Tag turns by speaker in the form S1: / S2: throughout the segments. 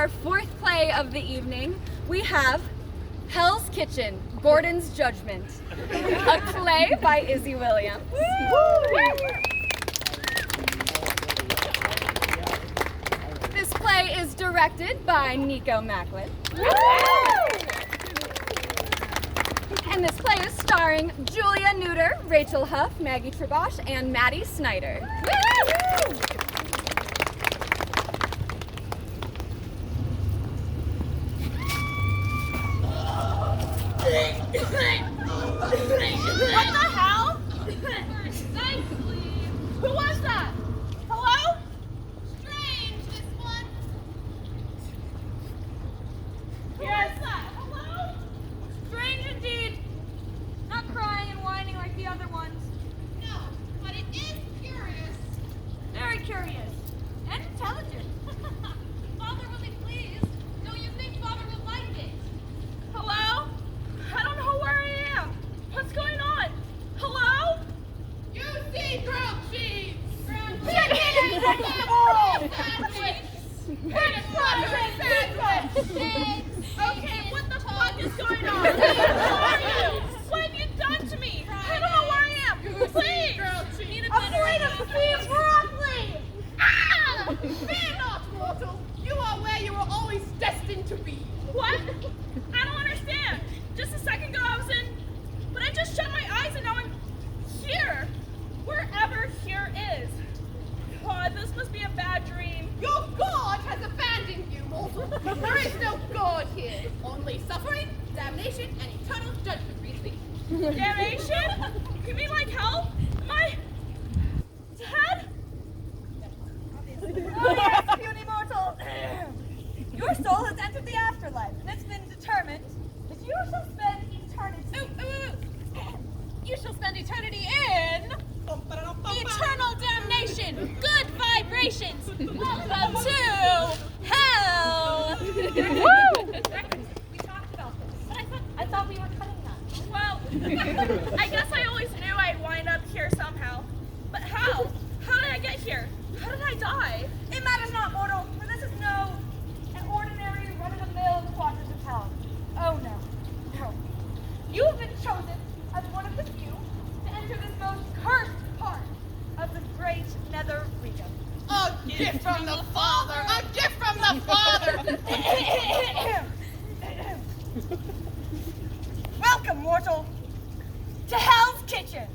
S1: our fourth play of the evening, we have Hell's Kitchen, Gordon's Judgement, a play by Izzy Williams. This play is directed by Nikko Macklin. And this play is starring Julia Neuter, Rachel Huff, Maggie Trebosh, and Maddie Snyder.
S2: What the hell? Who was that? Hello?
S3: Strange, this one.
S2: Who is that? Hello?
S3: Strange indeed. Not crying and whining like the other ones. No, but it is curious. Very curious. And intelligent. Father will be pleased. Don't you think Father will like it?
S2: Hello? I don't know where I am. What's going on? Hello?
S3: You see grilled cheese. Grilled
S2: Chicken!
S3: sandwich.
S2: Okay, what the fuck is going on? Who are you? What have you done to me? I don't know where I am. Please!
S3: Afraid of thieves broccoli! Ah! Fear not, mortal! You are where you were always destined to be.
S2: What? I don't understand. Just a second ago I was in, but I just shut my eyes and now I'm here. Wherever here is. God, this must be a bad dream.
S3: Your God has abandoned you, mortal. There is no God here. Only suffering, damnation, and eternal judgment receive.
S2: Damnation? You mean like hell? Am I dead?
S4: Oh yes, puny mortal. Your soul has entered the afterlife, and it's been determined that you shall spend eternity. You shall spend eternity in eternal damnation. Good vibrations. Welcome to hell. Woo! We talked about this, but I thought we were cutting that.
S2: Well, I guess I always knew I'd wind up here somehow. But how? How did I get here? How did I die?
S4: It matters not, mortal, for this is no an ordinary run-of-the-mill quadrant of hell. Oh no, no. You have been chosen as one of the few to enter this most cursed part of the great nether region.
S3: A gift from the Father! A gift from the Father!
S4: Welcome, mortal, to Hell's Kitchen.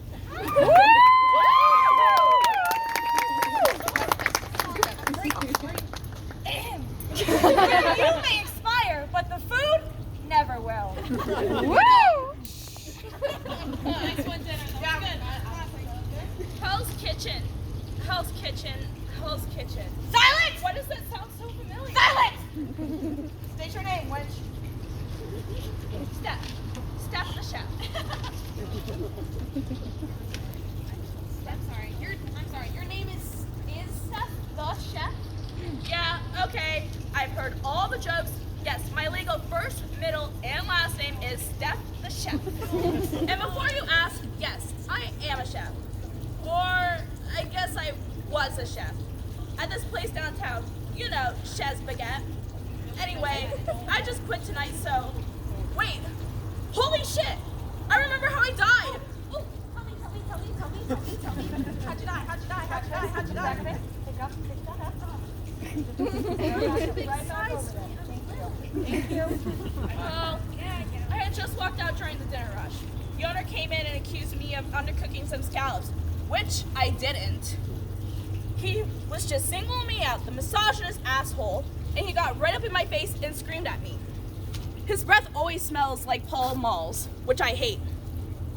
S4: You may expire, but the food never will.
S3: Nice one, dinner. That was good.
S2: Hell's Kitchen. Hell's Kitchen. Hell's Kitchen.
S4: Silence!
S2: Why does that sound so familiar?
S4: Silence! State your name, wench.
S2: Steph. Steph the chef.
S3: I'm sorry. Your name is Steph the chef?
S2: Yeah, okay. I've heard all the jokes. Yes, my legal first, middle, and last name is Steph the chef. And before you ask, yes, I am a chef. Or I guess I was a chef. At this place downtown, you know, Chez Baguette. Anyway, I just quit tonight, so... Wait, holy shit! I remember how I died!
S4: Oh, tell me. How'd you die? Pick up that up. Right back over there. Thank you.
S2: Well, I had just walked out during the dinner rush. The owner came in and accused me of undercooking some scallops, which I didn't. He was just singling me out, the misogynist asshole, and he got right up in my face and screamed at me. His breath always smells like Pall Malls, which I hate.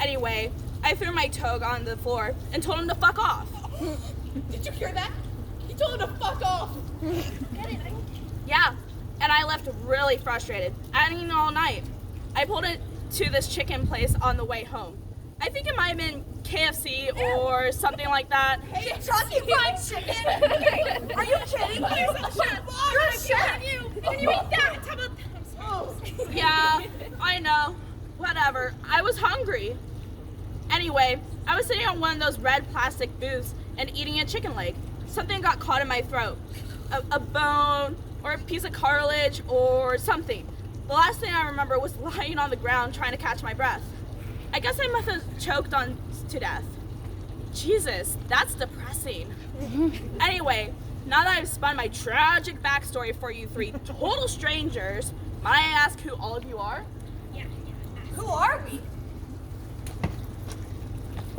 S2: Anyway, I threw my toga on the floor and told him to fuck off.
S3: Did you hear that? He told him to fuck off.
S2: Yeah, and I left really frustrated. I hadn't eaten all night. I pulled it to this chicken place on the way home. I think it might have been KFC or something like that.
S4: Hey, Kentucky Fried Chicken? Are you kidding me? You're a chef.
S2: Can you eat that? How about Yeah, I know. Whatever. I was hungry. Anyway, I was sitting on one of those red plastic booths and eating a chicken leg. Something got caught in my throat. A bone, or a piece of cartilage, or something. The last thing I remember was lying on the ground trying to catch my breath. I guess I must have choked on to death. Jesus, that's depressing. Anyway, now that I've spun my tragic backstory for you three total strangers, might I ask who all of you are?
S4: Who are we?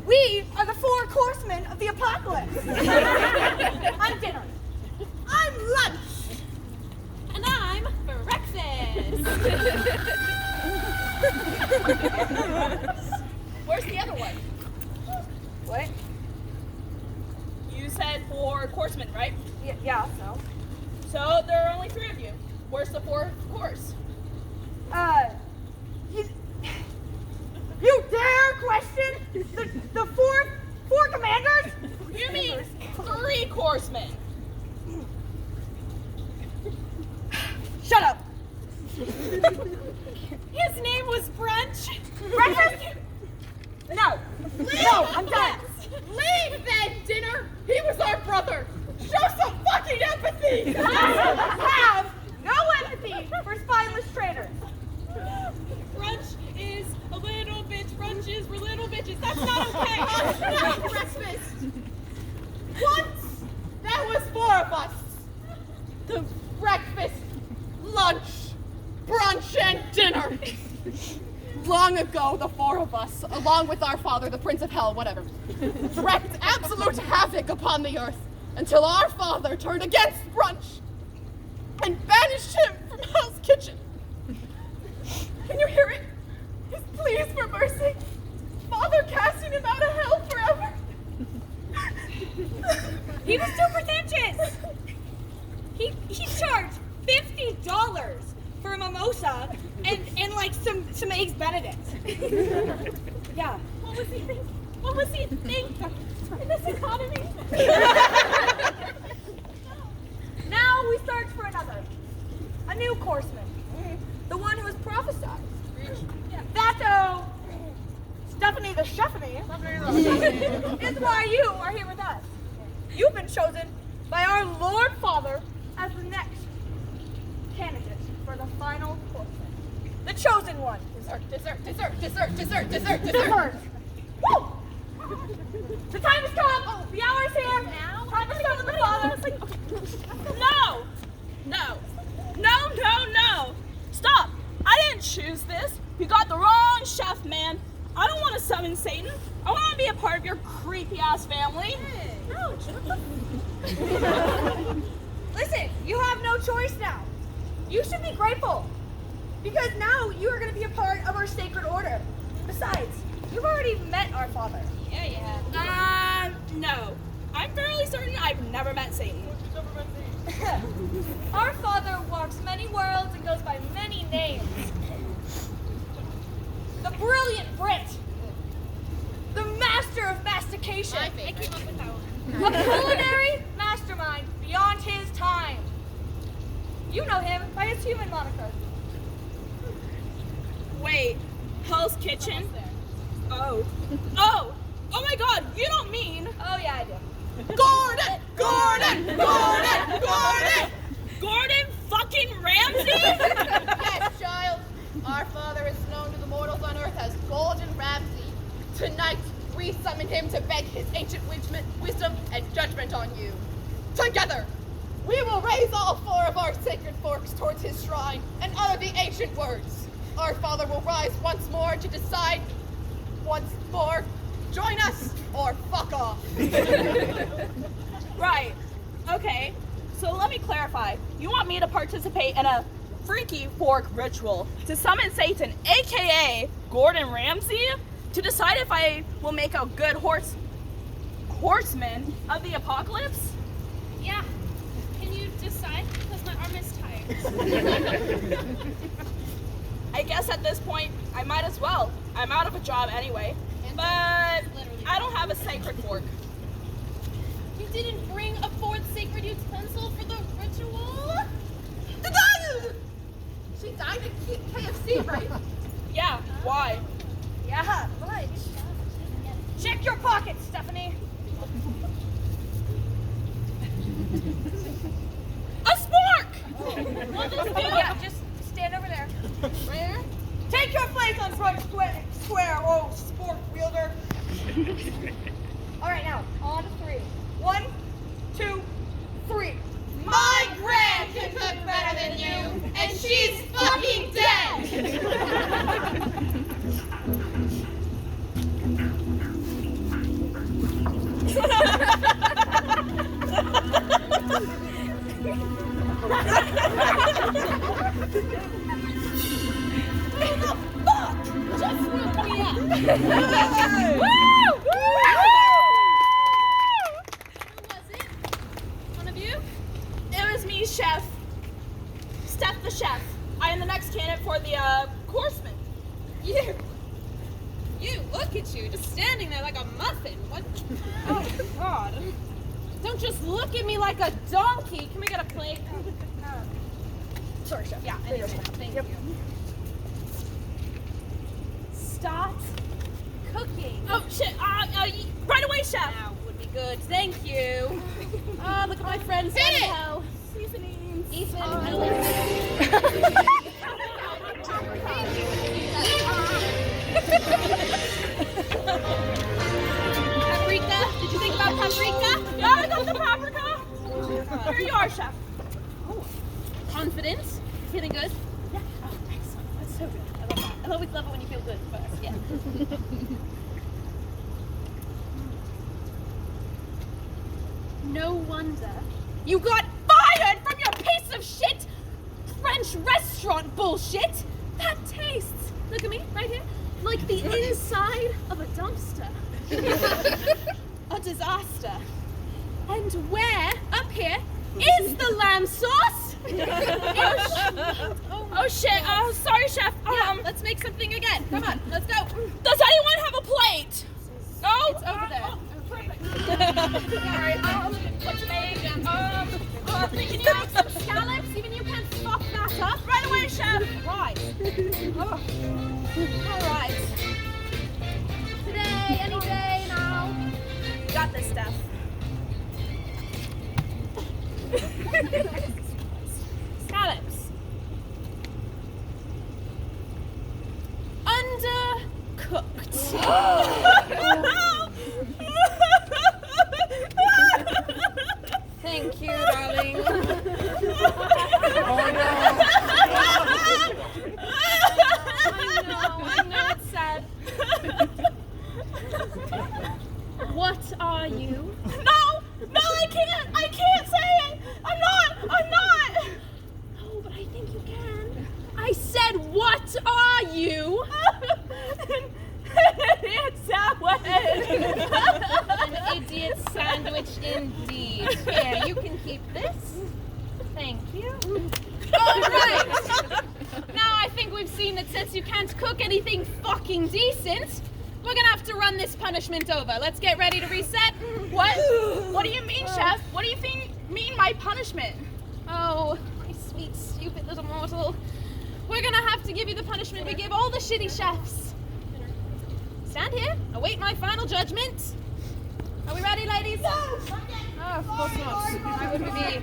S4: We are the 4 horsemen of the apocalypse. I'm dinner. I'm lunch.
S3: And I'm breakfast.
S2: Where's the other one?
S4: What?
S2: You said 4 horsemen, right?
S4: Yeah, so?
S2: So there are only 3 of you. Where's the 4th horse?
S4: You dare question the four commanders?
S2: You mean 3 horsemen?
S4: Shut up.
S3: His name was Brunch.
S4: Breakfast? No. No, I'm done.
S5: Leave then, Dinner! He was our brother! Show some fucking empathy!
S4: I have no empathy for spineless traitors.
S3: Brunch is a little bitch. Brunch is for little bitches. That's not okay.
S5: Not breakfast! Once, there was 4 of us. The breakfast, lunch, brunch, and dinner. Long ago, the 4 of us, along with our father, the Prince of Hell, whatever, wreaked absolute havoc upon the earth until our father turned against brunch and banished him from Hell's kitchen. Can you hear it? His pleas for mercy. Father casting him out of hell forever.
S3: He was too pretentious. He charged $50 for a mimosa and like some eggs Benedict. Yeah.
S2: What was he thinking? What was he thinking in this economy?
S4: Now we search for another. A new courseman. The one who was prophesied. That, Stephanie the Stephanie, is why you are here with us. You've been chosen by our Lord Father as the next candidate for the final courseman. The chosen one. Dessert. Woo! The time has come. The hour is here. Now. Time has come to the Father.
S2: No. Stop. I didn't choose this. You got the wrong chef, man. I don't want to summon Satan. I want to be a part of your creepy-ass family.
S4: Listen, you have no choice now. You should be grateful. Because now you are going to be a part of our sacred order. Besides, you've already met our Father.
S3: Yeah, you have.
S2: No. I'm fairly certain I've never met Satan.
S4: Our Father walks many worlds and goes by many names. The brilliant Brit. The master of mastication.
S3: I came up with that one.
S4: A culinary mastermind beyond his time. You know him by his human moniker.
S2: Wait, Hell's Kitchen? Oh my god, you don't mean
S4: Oh yeah, I do.
S2: Gordon fucking Ramsay?
S5: Yes, child. Our father is known to the mortals on earth as Golden Ramsay. Tonight, we summon him to beg his ancient wisdom and judgment on you. Together, we will raise all 4 of our sacred forks towards his shrine and utter the ancient words. Our father will rise once more to decide once more, join us or fuck off.
S2: Right. Okay. So let me clarify. You want me to participate in a freaky fork ritual to summon Satan, aka Gordon Ramsay, to decide if I will make a good horseman of the apocalypse?
S3: Yeah. Can you decide? Because my arm is tired.
S2: I guess at this point, I might as well. I'm out of a job anyway. But I don't have a sacred fork.
S3: You didn't bring a 4th sacred utensil for the ritual?
S5: She died at KFC, right?
S2: Yeah, why?
S4: Yeah, right. Check your pockets, Stephanie.
S2: A spork!
S4: Yeah, just stand over there.
S5: Right here? Take your place on square, oh sport wielder.
S4: All right, now, on to 3.
S5: 1, 2, 3. My grand can cook better than you, and she's fucking dead!
S2: Just woke me up.
S5: Woo!
S2: Who was it? One of you? It was me, Chef. Steph the Chef. I am the next candidate for the courseman.
S5: You, look at you, just standing there like a muffin. What? Oh, God. Don't just look at me like a donkey. Can we get a plate?
S4: Sorry, Chef.
S5: Yeah, anyway, thank you. Start cooking.
S2: Oh, shit. Right away, Chef.
S5: Now would be good. Thank you. Oh, look at my friends.
S2: Hit it.
S5: Hello.
S2: Seasonings.
S5: Ethan. Paprika? Did you think about paprika?
S2: Yeah, I got the paprika. Here you are, Chef.
S5: Confident? Feeling good? Yeah. Oh, excellent. That's so good. I love that. I always love it when you feel good first. Yeah. No wonder you got fired from your piece of shit French restaurant bullshit. That tastes, look at me, right here, like the inside of a dumpster. A disaster. And where, up here, is the lamb sauce?
S2: Oh, shit. Oh, sorry, Chef.
S5: Yeah, let's make something again. Come on, let's go.
S2: Does anyone have a plate? No?
S5: It's over there.
S2: Oh, perfect. Alright, what to make? Can you have some scallops? Even you can't fuck that up. Right away, Chef.
S5: Right. Oh. All right.
S4: Today, any day now.
S2: Got this stuff.
S5: Scallops. Undercooked. Thank you, darling. I know it's sad. What are you?
S2: No, I can't say it. I'm not.
S5: No, but I think you can. I said, what are you?
S2: It's that
S5: An idiot sandwich indeed. Here, you can keep this. Thank you. All right. Now I think we've seen that since you can't cook anything fucking decent, we're gonna have to run this punishment over. Let's get ready to reset.
S2: What? What do you mean, Chef? What do you mean by punishment?
S5: Oh, my sweet, stupid little mortal. We're gonna have to give you the punishment we give all the shitty chefs. Stand here, await my final judgment. Are we ready, ladies? Oh, of course not. I wouldn't be.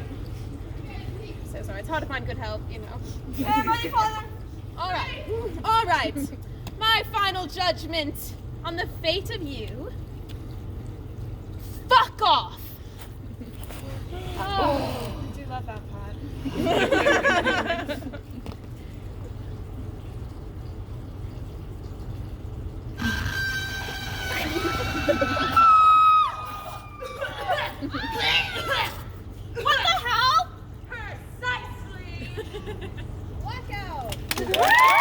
S5: So sorry, it's hard to find good help, you know.
S2: Ready, Father?
S5: All right. My final judgment on the fate of you. Fuck off. Oh, I do love that part.
S2: What the hell?
S4: Precisely. Blackout.
S2: Woo!